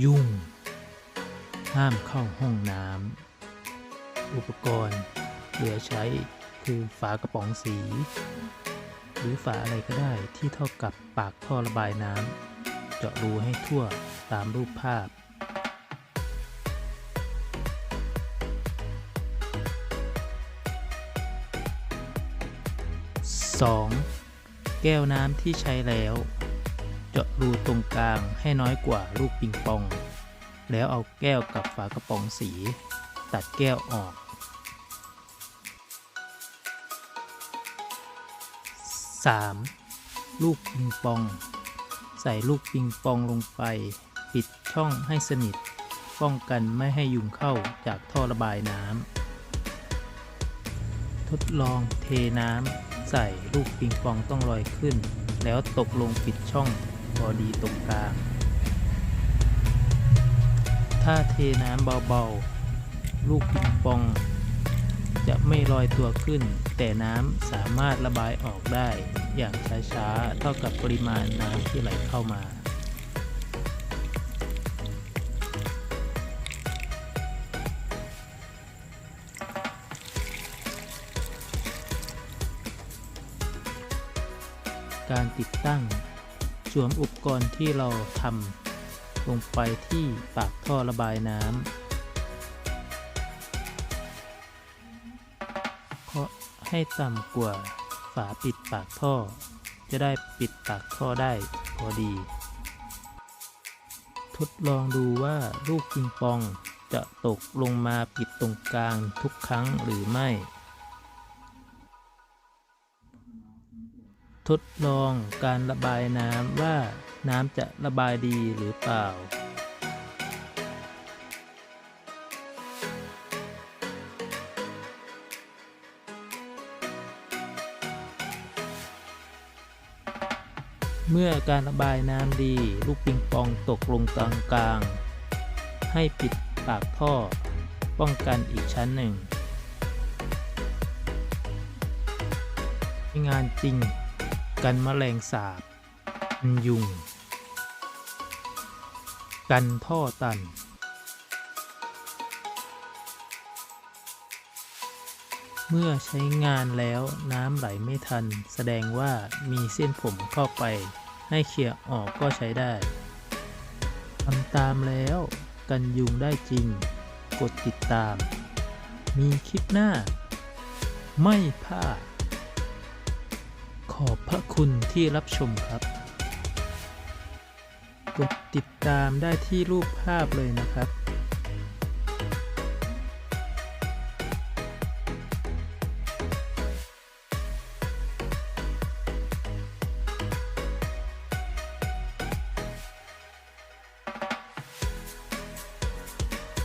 ยุ่งห้ามเข้าห้องน้ำอุปกรณ์เหลือใช้คือฝากระป๋องสีหรือฝาอะไรก็ได้ที่เท่ากับปากท่อระบายน้ำเจาะรูให้ทั่วตามรูปภาพ2. แก้วน้ำที่ใช้แล้วเจาะรูตรงกลางให้น้อยกว่าลูกปิงปองแล้วเอาแก้วกับฝากระป๋องสีตัดแก้วออก 3. ลูกปิงปองใส่ลูกปิงปองลงไปปิดช่องให้สนิทป้องกันไม่ให้ยุงเข้าจากท่อระบายน้ำทดลองเทน้ำใส่ลูกปิงปองต้องลอยขึ้นแล้วตกลงปิดช่องพอดีตรงกลางถ้าเทน้ำเบาๆลูกปิงปองจะไม่ลอยตัวขึ้นแต่น้ำสามารถระบายออกได้อย่างช้าๆเท่ากับปริมาณน้ำที่ไหลเข้ามาการติดตั้งสวมอุปกรณ์ที่เราทำลงไปที่ปากท่อระบายน้ำเคาะให้ต่ำกว่าฝาปิดปากท่อจะได้ปิดปากท่อได้พอดีทดลองดูว่าลูกปิงปองจะตกลงมาปิดตรงกลางทุกครั้งหรือไม่ทดลองการระบายน้ำว่าน้ำจะระบายดีหรือเปล่าเมื่อการระบายน้ำดีลูกปิงปองตกลงกลางๆให้ปิดปากท่อป้องกันอีกชั้นหนึ่งงานจริงกันแมลงสาบยุงกันท่อตันเมื่อใช้งานแล้วน้ำไหลไม่ทันแสดงว่ามีเส้นผมเข้าไปให้เคลียร์ออกก็ใช้ได้ทำตามแล้วกันยุงได้จริงกดติดตามมีคลิปหน้าไม่พลาดขอบพระคุณที่รับชมครับกดติดตามได้ที่รูปภาพเลยนะครับ